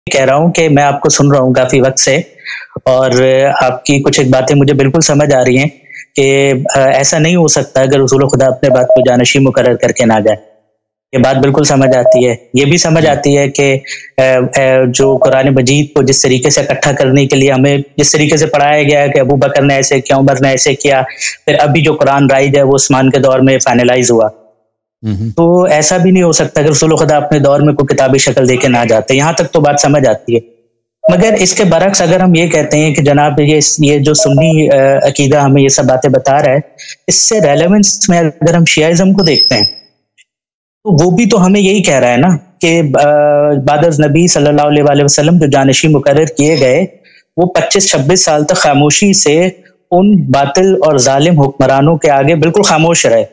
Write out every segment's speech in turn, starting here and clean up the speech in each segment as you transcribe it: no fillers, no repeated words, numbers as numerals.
कह रहा हूँ कि मैं आपको सुन रहा हूँ काफ़ी वक़्त से और आपकी कुछ एक बातें मुझे बिल्कुल समझ आ रही हैं कि ऐसा नहीं हो सकता अगर रसूल खुदा अपने बात को जानशी मुकर्रर करके ना जाए। ये बात बिल्कुल समझ आती है। ये भी समझ जी, आती है कि जो कुरान मजीद को जिस तरीके से इकट्ठा करने के लिए हमें जिस तरीके से पढ़ाया गया है कि अबू बकर ने ऐसे किया, उमर ने ऐसे किया, फिर अभी जो कुरान राइज है वो उस्मान के दौर में फाइनलाइज़ हुआ। तो ऐसा भी नहीं हो सकता कि रसूल खुदा अपने दौर में कोई किताबी शक्ल देके ना जाते। यहाँ तक तो बात समझ आती है। मगर इसके बरक्स अगर हम ये कहते हैं कि जनाब ये जो सुन्नी अकीदा हमें ये सब बातें बता रहा है, इससे रेलेवेंस में अगर हम शियाइज़्म को देखते हैं, तो वो भी तो हमें यही कह रहा है ना कि बाद नबी सल्लल्लाहु अलैहि वसल्लम जो जानशी मुकर्रर किए गए, वो 25-26 साल तक खामोशी से उन बातिल और जालिम हुक्मरानों के आगे बिल्कुल खामोश रहे।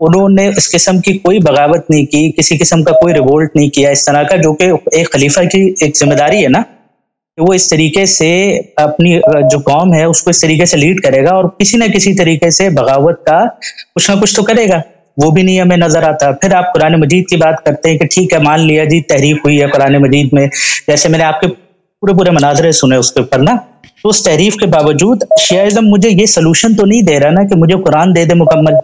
उन्होंने इस किस्म की कोई बगावत नहीं की, किसी किस्म का कोई रिवोल्ट नहीं किया इस तरह का, जो कि एक खलीफा की एक जिम्मेदारी है ना, कि वो इस तरीके से अपनी जो कौम है उसको इस तरीके से लीड करेगा और किसी न किसी तरीके से बगावत का कुछ ना कुछ तो करेगा। वो भी नहीं हमें नजर आता। फिर आप कुरान मजीद की बात करते हैं कि ठीक है, मान लिया जी तहरीफ हुई है कुरान मजीद में, जैसे मैंने आपके पूरे पूरे मनाजरे सुने उसके ऊपर ना, तो उस तहरीफ के बावजूद शियाइज़्म मुझे ये सोल्यूशन तो नहीं दे रहा ना कि मुझे कुरान दे दे मुकम्मल,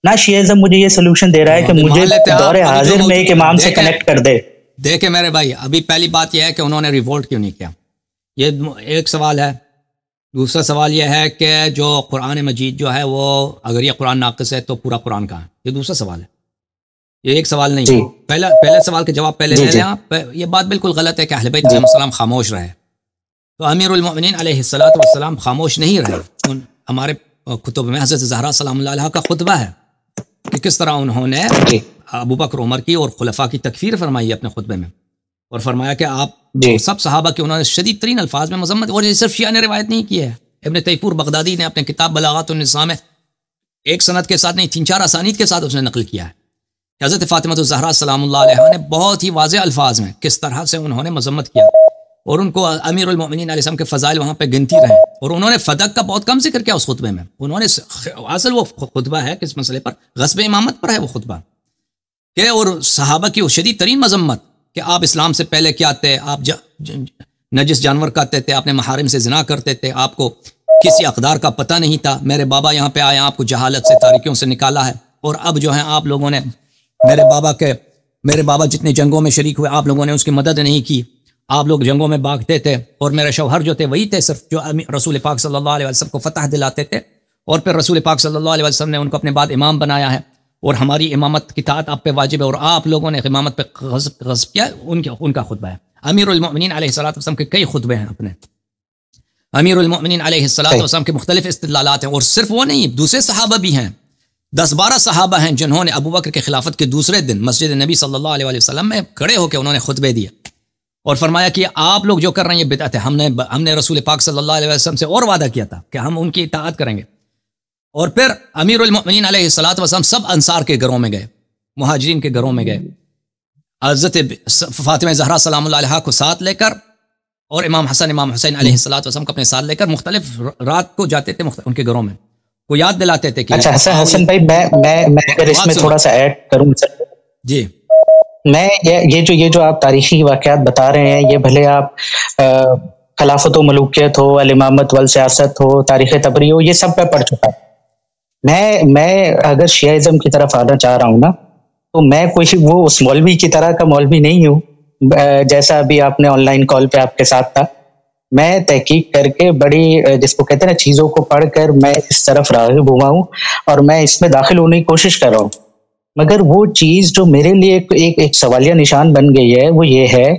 ना शियाइज़्म मुझे ये सोल्यूशन दे रहा है कि मुझे दौरे हाजिर में एक इमाम से कनेक्ट कर दे। देखे मेरे भाई, अभी पहली बात यह है कि उन्होंने रिवोल्ट क्यों नहीं किया, ये एक सवाल है। दूसरा सवाल यह है कि जो कुरान मजीद जो है वो अगर ये कुरान नाक़िस है तो पूरा कुरान कहाँ है, ये दूसरा सवाल है। ये एक सवाल नहीं है। पहले सवाल के जवाब पहले ले लें आप। ये बात बिल्कुल गलत है कि अहले बैत अलैहिस्सलाम खामोश रहे। तो अमीरुल मोमिनीन अलैहिस्सलातु वस्सलाम खामोश नहीं रहे। हमारे कुतुब में हज़रत ज़हरा सलामुल्लाह अलैहा का खुतबा है कि किस तरह उन्होंने अबू बकर उमर की और खुलफा की तकफीर फरमाई अपने खुतबे में, और फरमाया कि आप सब सहाबा के उन्होंने शदीद तरीन अल्फाज में मजम्मत, और ये सिर्फ शिया ने रिवायत नहीं की है। इब्न तैफूर बगदादी ने अपने किताब बलागातुन निसा में एक सनद के साथ नहीं 3-4 असानीद के साथ उसने नकल किया है। हज़रत फ़ातिमा ज़हरा सलामुल्लाह अलैहा ने बहुत ही वाज़ेह अल्फाज में किस तरह से उन्होंने मजम्मत किया, और उनको अमीरुल मोमिनीन अलैहिस्सलाम के फ़ज़ाइल वहाँ पे गिनती रहे, और उन्होंने फ़दक का बहुत कम जिक्र किया उस खुतबे में। उन्होंने असल वो खुतबा है किस मसले पर, ग़स्ब इमामत पर है वो खुतबा के, और सहाबा की शदीद तरीन मजम्मत कि आप इस्लाम से पहले क्या थे, आप नजिस जानवर खाते थे, आपने महारिम से जिना करते थे, आपको किसी अक़दार का पता नहीं था, मेरे बाबा यहाँ पे आए, आपको जहालत से तारीकियों से निकाला है, और अब जो है आप लोगों ने मेरे बाबा जितने जंगों में शरीक हुए आप लोगों ने उसकी मदद नहीं की, आप लोग जंगों में भागते थे, और मेरे शौहर जो थे वही थे सिर्फ जो रसूल पाक सल्लल्लाहु अलैहि वसल्लम को फतह दिलाते थे, और फिर रसूल पाक सल्लल्लाहु अलैहि वसल्लम ने उनको अपने बाद इमाम बनाया है, और हमारी इमामत की ताअत आप पे वाजिब है, और आप लोगों ने इमामत पे ग़ज़ब किया। उनका खुतबा है। अमीरुल मोमिनीन अलैहिस्सलातु वस्सलाम के कई खुतबे हैं अपने। अमीरुल मोमिनीन अलैहिस्सलातु वस्सलाम के मुख्तलिफ इस्तिदलालात हैं, और सिर्फ वो नहीं, दूसरे सहाबा भी हैं। 10-12 सहाबा हैं जिन्होंने अबू बकर के खिलाफत के दूसरे दिन मस्जिद नबी सल्लल्लाहु अलैहि वसल्लम में खड़े होकर उन्होंने खुतबे दिए और फरमाया कि आप लोग जो कर रहे हैं ये बिदअत है। हमने रसूल पाक सल्लल्लाहु अलैहि वसल्लम से और वादा किया था कि हम उनकी इताअत करेंगे। और फिर अमीरुल मोमिनीन अलैहिस्सलातु वस्सलाम सब अंसार के घरों में गए, मुहाजिरीन के घरों में गए, हज़रत फ़ातिमा ज़हरा सलामुल्लाह अलैहा को साथ लेकर, और इमाम हसन इमाम हुसैन अलैहिस्सलातु वस्सलाम को अपने साथ लेकर मुख्तलिफ रात को जाते थे उनके घरों में, को याद दिलाते थे कि अच्छा हसन भाई, मैं अगर इसमें थोड़ा सा ऐड करूं जी, मैं ये जो आप तारीखी वाक़यात बता रहे हैं, ये भले आप खिलाफत व मलूकियत हो, अल इमामत वल सियासत हो, तारीख़ तबरी हो, ये सब पे पढ़ चुका है। मैं अगर शियाइज़्म की तरफ आना चाह रहा हूँ ना, तो मैं कोई वो उस मौलवी की तरह का मौलवी नहीं हूँ जैसा अभी आपने ऑनलाइन कॉल पे आपके साथ था। मैं तहकीक करके बड़ी जिसको कहते हैं ना चीज़ों को पढ़कर मैं इस तरफ राग़िब हुआ हूँ और मैं इसमें दाखिल होने की कोशिश कर रहा हूँ। मगर वो चीज़ जो मेरे लिए एक सवालिया निशान बन गई है वो ये है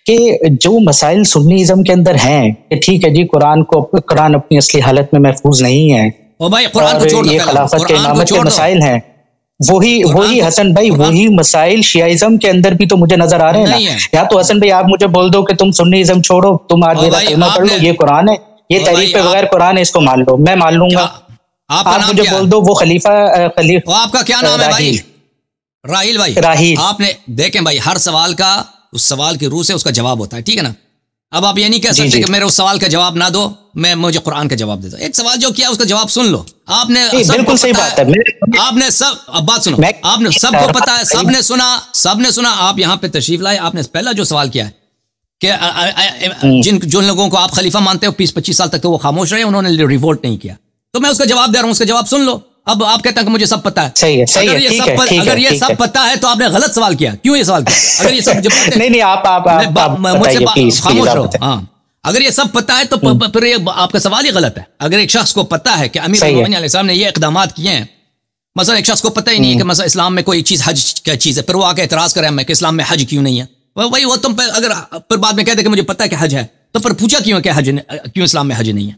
कि जो मसाइल सुन्नीज़्म के अंदर हैं कि ठीक है जी, कुरान अपनी असली हालत में महफूज नहीं है, भाई कुरान को छोड़ दो, ये खिलाफत के इमामत के मसाइल हैं, वही हसन भाई वही मसाइल शियाइज़्म के अंदर भी तो मुझे नजर आ रहे हैं ना। या तो हसन भाई आप मुझे बोल दो कि तुम सुन्नीज़्म छोड़ो, तुम आज मेरा कलमा पढ़ लो, ये कुरान है, ये तहरीफ पे बगैर कुरान है, इसको मान लो, मैं मान लूंगा। आप मुझे बोल दो वो खलीफा आपका क्या नाम है भाई? राहिल भाई। राहिल। आपने देखें भाई, हर सवाल का उस सवाल की रूह से उसका जवाब होता है, ठीक है ना। अब आप ये नहीं कह सकते कि मेरे उस सवाल का जवाब ना दो, मुझे कुरान का जवाब दे दो। एक सवाल जो किया उसका जवाब सुन लो। आपने बिल्कुल सही बात है, आपने सब, अब बात सुनो, आपने सबको पता है, सबने सुना, आप यहाँ पे तशरीफ लाए, आपने पहला जो सवाल किया है कि जिन लोगों को आप खलीफा मानते हो 20-25 साल तक तो वो खामोश रहे, उन्होंने रिवोल्ट नहीं किया। तो मैं उसका जवाब दे रहा हूँ, उसका जवाब सुन लो। अब आप कहते हैं कि मुझे सब पता है। सही है, सही अगर है, ये सब पता है तो आपने गलत सवाल किया। क्यों ये सवाल किया? अगर ये सब नहीं आप मुझसे खामोश रहो। हाँ, अगर ये सब पता है तो फिर ये आपका सवाल ही गलत है। अगर एक शख्स को पता है कि अमीरुल मोमिनीन अलैहिस्सलाम ने ये इक़दामात किए हैं, मसलन एक शख्स को पता ही नहीं है कि मसला इस्लाम में कोई चीज़ हज क्या चीज़ है, फिर वो आके एतराज़ करे हमें कि इस्लाम में हज क्यों नहीं है। वही वो तुम अगर फिर बाद में कहते कि मुझे पता है कि हज है, तो फिर पूछा क्यों कि हज क्यों इस्लाम में हज नहीं है?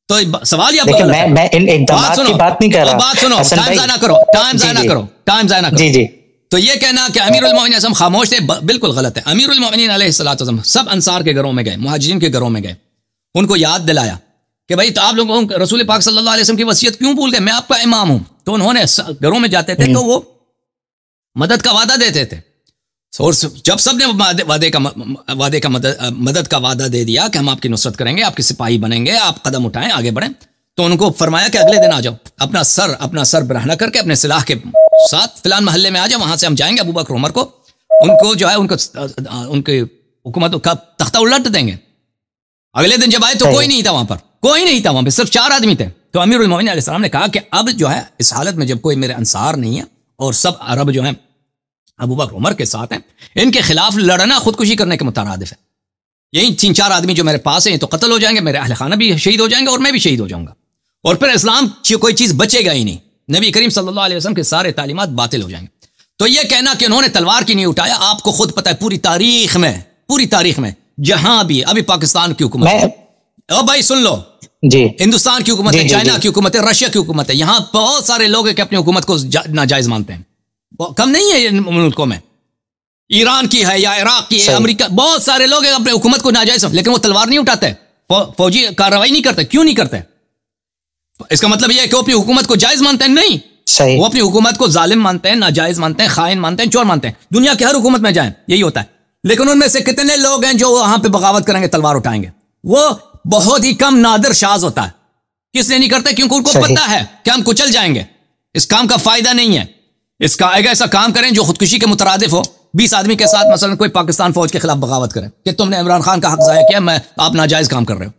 तो सवाल ही आपका गलत है। मैं इन इक़दामात की बात नहीं कर रहा। बात सुनो, टाइम ज़ाया ना करो। जी। तो ये कहना कि अमीरुल मोमिनीन हम खामोश थे, बिल्कुल गलत है। अमीरुल मोमिनीन अलैहिस्सलातु वस्सलाम सब अंसार के घरों में गए, मुहाजिरीन के घरों में गए, उनको याद दिलाया कि भाई तो आप लोगों रसूल पाक सल्लल्लाहु अलैहि वसल्लम की वसीयत क्यों भूल गए? मैं आपका इमाम हूं। तो उन्होंने घरों में जाते थे तो वो मदद का वादा देते थे। और जब सबने वादे का मदद का वादा दे दिया कि हम आपकी नुसरत करेंगे, आपके सिपाही बनेंगे, आप कदम उठाएं, आगे बढ़ें, तो उनको फरमाया कि अगले दिन आ जाओ, अपना सर बरहना करके अपने सिलाह के साथ फिलहाल महल्ले में आ जाओ, वहां से हम जाएंगे अबू बकर उमर को उनको जो है उनके हुकूमत का तख्ता उलट देंगे। अगले दिन जब आए तो कोई नहीं था वहां पर, सिर्फ 4 आदमी थे। तो अमीरुल मोमिनीन अलैहिस्सलाम ने कहा कि अब जो है इस हालत में जब कोई मेरे अंसार नहीं है और सब अरब जो है अबू बकर उमर के साथ हैं, इनके खिलाफ लड़ना खुदकुशी करने के मुतरादिफ है। यही 3-4 आदमी जो मेरे पास हैं ये तो कत्ल हो जाएंगे, मेरे अहल खाना भी शहीद हो जाएंगे और मैं भी शहीद हो जाऊंगा, और फिर इस्लाम की कोई चीज़ बचेगा ही नहीं। नबी करीम सल्लल्लाहु अलैहि वसल्लम के सारे तालीमात बातिल हो जाएंगे। तो ये कहना कि उन्होंने तलवार की नहीं उठाया, आपको खुद पता है पूरी तारीख में जहां भी अभी पाकिस्तान की हुकूमत है, ओ भाई सुन लो जी, हिंदुस्तान की हुकूमत है, चाइना की हुकूमत है, रशिया की हुकूमत है, यहां बहुत सारे लोग हैं कि अपनी हुकूमत को नाजायज मानते हैं। कम नहीं है इन मुल्कों में, ईरान की है या इराक की है, अमेरिका, बहुत सारे लोग हैं अपनी हुकूमत को नाजायज, लेकिन वो तलवार नहीं उठाते, फौजी कार्रवाई नहीं करते। क्यों नहीं करते? इसका मतलब यह है कि वो अपनी हुकूमत को जायज मानते हैं? नहीं, वो अपनी हुकूमत को जालिम मानते हैं, नाजायज मानते हैं, खाइन मानते हैं, चोर मानते हैं। दुनिया की हर हुकूमत में जाएं यही होता है। लेकिन उनमें से कितने लोग हैं जो वहां पे बगावत करेंगे, तलवार उठाएंगे? वो बहुत ही कम, नादिर शाज होता है। किस लिए नहीं करते? क्योंकि उनको पता है कि हम कुचल जाएंगे, इस काम का फायदा नहीं है। इसका ऐसा काम करें जो खुदकुशी के मुतरादिफ हो। 20 आदमी के साथ मसलन कोई पाकिस्तान फौज के खिलाफ बगावत करे कि तुमने इमरान खान का हक जाया किया, आप नाजायज काम कर रहे हो,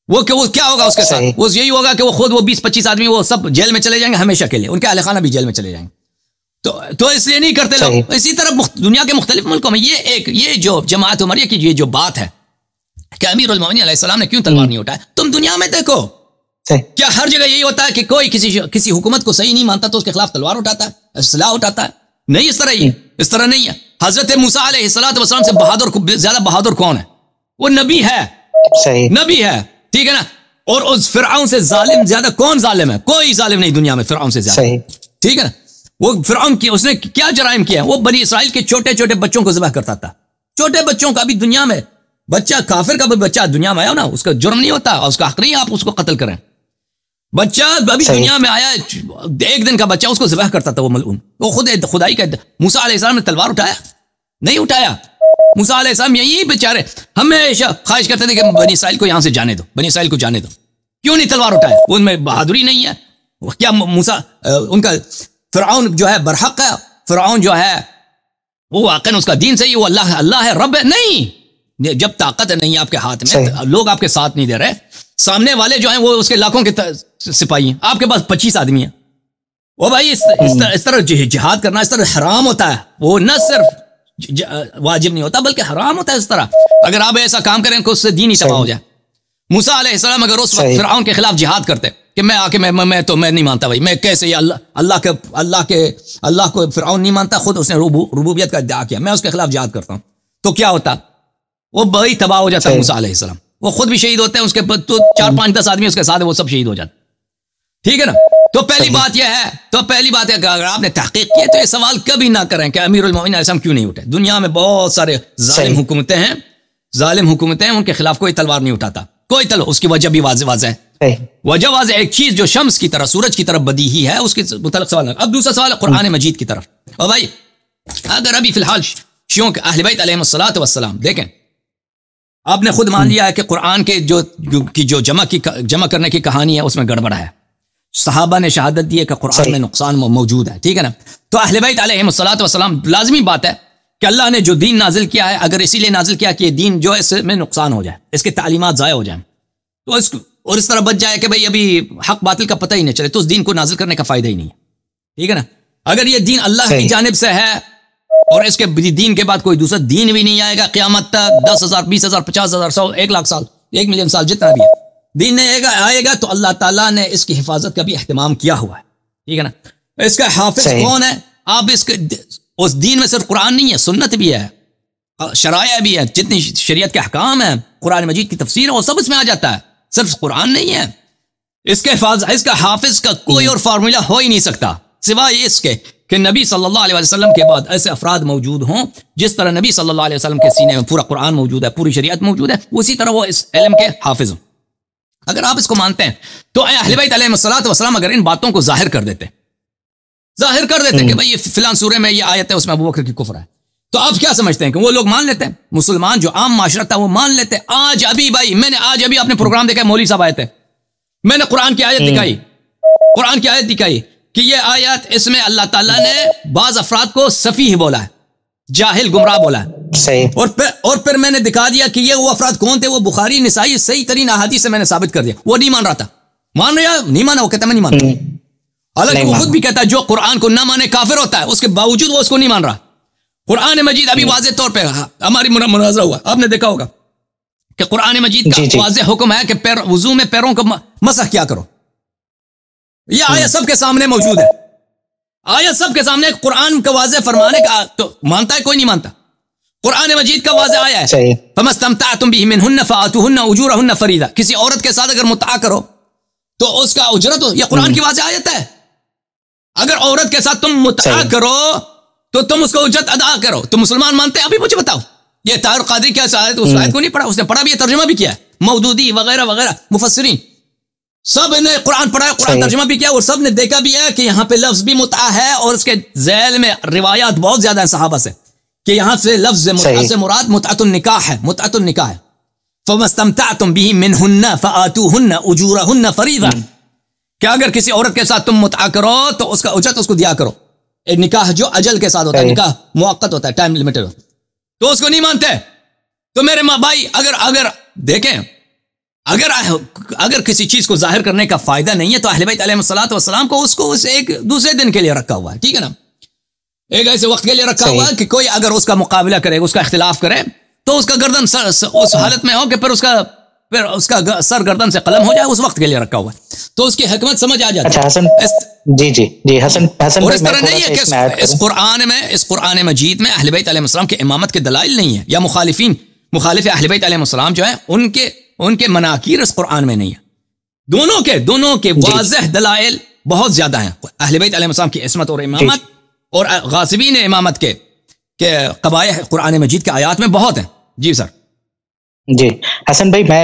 वो क्या होगा उसके साथ? वो यही होगा कि वो खुद 20-25 आदमी वो सब जेल में चले जाएंगे हमेशा के लिए, उनके अहल खाना भी जेल में चले जाएंगे। तो इसलिए नहीं करते लोग। इसी तरह दुनिया के मुख्तलिफ मुल्कों में ये जो जमात उमरिया की ये जो बात है कि अमीरुल मोमिनीन अलैहिस्सलाम ने क्यों तलवार नहीं उठाया, तुम दुनिया में देखो क्या हर जगह यही होता है कि कोई किसी हुकूमत को सही नहीं मानता तो उसके खिलाफ तलवार उठाता है, असलाह उठाता है? नहीं, इस तरह नहीं है। हजरत मूसा अलैहिस्सलाम से ज्यादा बहादुर कौन है? वो नबी है, नबी है, ठीक है ना। और उस फिरऔन से जालिम ज्यादा कौन जालिम है? कोई जालिम नहीं दुनिया में फिरऔन से ज्यादा, ठीक है ना। वो फिरऔन की उसने क्या जराइम किया? वो बनी इसराइल के छोटे छोटे बच्चों को ज़िबह करता था, छोटे बच्चों का। अभी दुनिया में बच्चा, काफिर का भी बच्चा दुनिया में आया ना, उसका जुर्म नहीं होता, उसका हक नहीं आप उसको कत्ल करें। बच्चा अभी दुनिया में आया, 1 दिन का बच्चा, उसको ज़िबह करता था वो मलऊन। वो खुद खुदाई का। मूसा अलैहिस्सलाम ने तलवार उठाया? नहीं उठाया। मूसा अलैहिस्सलाम यही बेचारे हमेशा ख्वाहिश करते थे कि बनी इसराइल को यहां से जाने दो, बनी इसराइल को जाने दो। क्यों नहीं तलवार उठाया? उनमें बहादुरी नहीं है क्या? मूसा उनका फिरऔन जो है बरहक है, फिरऔन जो है वो वाकई उसका दीन सही, वो अल्लाह है, रब है? नहीं, जब ताकत नहीं है आपके हाथ में, लोग आपके साथ नहीं दे रहे, सामने वाले जो हैं वो उसके लाखों के सिपाही हैं, आपके पास 25 आदमी हैं। वो भाई इस तरह जिहाद करना इस तरह हराम होता है। वो न सिर्फ वाजिब नहीं होता बल्कि हराम होता है इस तरह। अगर आप ऐसा काम करें कि उससे दीन ही तबाह हो जाए। मूसा अलैहिस्सलाम अगर उस वक्त फिरऔन के खिलाफ जिहाद करते कि मैं आके मैं नहीं मानता भाई, मैं कैसे अल्लाह को फिरऔन नहीं मानता, खुद उसने रुबूबियत का इद्दिआ किया, मैं उसके खिलाफ जिहाद करता हूं, तो क्या होता? वो बड़ी तबाह हो जाता है मूसा अलैहिस्सलाम। वो खुद भी शहीद होते हैं, उसके तो 4-5-10 आदमी उसके साथ है, वो सब शहीद हो जाते, ठीक है ना। तो पहली बात यह है कि अगर आपने तहकीक किया तो ये सवाल कभी ना करें कि अमीरुल मोमिनीन अलैहिस्सलाम क्यों नहीं उठे। दुनिया में बहुत सारे जालिम हुकूमतें हैं, उनके खिलाफ कोई तलवार नहीं उठाता, कोई उसकी वजह भी वाज़ेह है। वजह वाज़ेह, एक चीज जो शम्स की तरह, सूरज की तरफ बदी ही है, उसके मुताल्लिक़ सवाल। अब दूसरा सवाल है कुरान मजीद की तरफ। और भाई अगर अभी फिलहाल शियों के अहले बैत अलैहिमुस्सलातु वस्सलाम देखें, आपने खुद मान लिया है कि कुरान के जो जमा करने की कहानी है उसमें गड़बड़ा है। सहाबा ने शहादत दी है कि कुरान में नुकसान मौजूद है, ठीक है ना। तो अहले बैत अलैहिमुस्सलातु वस्सलाम, लाज़मी बात है कि अल्लाह ने जो दीन नाजिल किया है, अगर इसीलिए नाजिल किया कि ये दीन जो है इसमें नुकसान हो जाए, इसके तालीमात ज़ाया हो जाए, तो और इस तरह बच जाए कि भाई अभी हक बातिल का पता ही नहीं चले, तो उस दीन को नाजिल करने का फ़ायदा ही नहीं है। ठीक है ना। अगर ये दीन अल्लाह की जानिब से है और इसके दीन के बाद कोई दूसरा दीन भी नहीं आएगा क़यामत तक, 10,000, 20,000, 50,000, 100, 1,00,000 साल, 1,000,000 साल, जितना भी है दीन नहीं आएगा, तो अल्लाह ताला ने इसकी हिफाजत का भी अहतमाम किया हुआ है। ठीक है ना। इसका हाफिज कौन है? आप इसके उस दीन में सिर्फ कुरान नहीं है, सुन्नत भी है, शराया भी है, जितनी शरीयत के अहकाम है, कुरान मजीद की तफसीर है, वो सब इसमें आ जाता है, सिर्फ कुरान नहीं है। इसका हाफिज का कोई और फार्मूला हो ही नहीं सकता सिवाय इसके कि नबी सल्लल्लाहु अलैहि वसल्लम के बाद ऐसे अफराद मौजूद हों, जिस तरह नबी सल्लल्लाहु अलैहि वसल्लम के सीने में पूरा कुरान मौजूद है, पूरी शरीयत मौजूद है, उसी तरह वो इस इल्म के हाफिज हों। अगर आप इसको मानते हैं तो अहले बैत अलैहिस्सलातु वस्सलाम अगर इन बातों को जाहिर कर देते कि भाई ये फिलान सूरे में ये आयत है, उसमें अबू बकर की कुफ्र है, तो आप क्या समझते हैं कि वो लोग मान लेते हैं? मुसलमान जो आम माशरा था वो मान लेते हैं। आज अभी आपने प्रोग्राम देखा, मौलवी साहब आए थे, मैंने कुरान की आयत दिखाई कि ये आयत, इसमें अल्लाह ताला ने बाज अफराद को सफीह बोला है, जाहिल, गुमराह बोला है। सही। और फिर मैंने दिखा दिया कि ये वो अफराद कौन थे, वो बुखारी, निसाई, सही तरीन अहादीस से मैंने साबित कर दिया। वो नहीं मान रहा था, मान रहा नहीं माना, वो कहता मैं नहीं मानता। हालांकि वो खुद भी कहता है जो कुरान को ना माने काफिर होता है, उसके बावजूद वो उसको नहीं मान रहा। कुरान मजीद अभी वाज़ेह तौर पे हमारी मुनाज़रा हुआ, आपने देखा होगा कि कुरान मजीद का वाज़ेह हुक्म है कि वुज़ू में पैरों को मसह किया करो। यह आयत सबके सामने मौजूद है, आयत सबके सामने कुरान का वाज़ेह फरमाने का, तो मानता है कोई नहीं मानता। कुरान मजीद का वाज़ेह आया है, फमस्तमतअतुम बिही मिनहुन्न फआतूहुन्न उजूरहुन्न फरीदा। किसी औरत के साथ अगर मुतआ करो तो उसका उजरत, यह कुरान की वाज़ेह आयत है। अगर औरत के साथ तुम मुतआ करो तो तुम उसको उजरत अदा करो। तो मुसलमान मानते हैं? अभी मुझे बताओ, ये ताहिर कादरी क्या आयत, उस आयत को नहीं पढ़ा, उसने पढ़ा भी है, तर्जुमा भी किया है, मौदूदी वगैरह वगैरह मुफस्सिरीन सब ने कुरान पढ़ा है, कुरान तर्जुमा भी किया, और सब ने देखा भी है कि यहाँ पे लफ्ज भी मुतआ है, और उसके ज़ैल में रिवायात बहुत ज्यादा है सहाबा से कि यहाँ से लफ्ज मुतआ से मुराद मुतअतुन निकाह है, मुतअतुन निकाह है। फमस्तमतअतुम बिही मिनहुन्न फआतूहुन्न उजूरहुन्न फरीदा, क्या अगर किसी औरत के साथ तुम मुतआ करो तो उसका उजरत उसको दिया करो। निकाह जो अजल के साथ होता है, निकाह मुअक्कत होता है, टाइम लिमिटेड, तो उसको नहीं मानते। तो मेरे माँ भाई, अगर देखें, अगर किसी चीज को जाहिर करने का फायदा नहीं है तो अहले बैत अलैहिस्सलातु वस्सलाम को उसको उस एक दूसरे दिन के लिए रखा हुआ है। ठीक है ना, एक ऐसे वक्त के लिए रखा हुआ है कि कोई अगर उसका मुकाबला करेगा, उसका इख्तिलाफ करे, तो उसका गर्दन उस हालत में हो कि फिर उसका सर गर्दन से कलम हो जाए, उस वक्त के लिए रखा हुआ है, तो उसकी हिकमत समझ आ जाती है। हसन जी हसन और इस तरह नहीं है कि इस कुरान मजीद में अहले बैत अलैहिस्सलाम के इमामत के दलाइल नहीं है, या मुखालिफ अहले बैत अलैहिस्सलाम जो है उनके मनाकीर इस कुरान में नहीं है। दोनों के वाज़ेह दलाइल बहुत ज्यादा हैं। अहले बैत अलैहिस्सलाम की इस्मत और इमामत और गासिबीन इमामत के कबाइह कुरान मजीद के आयात में बहुत हैं। जी सर। जी हसन भाई, मैं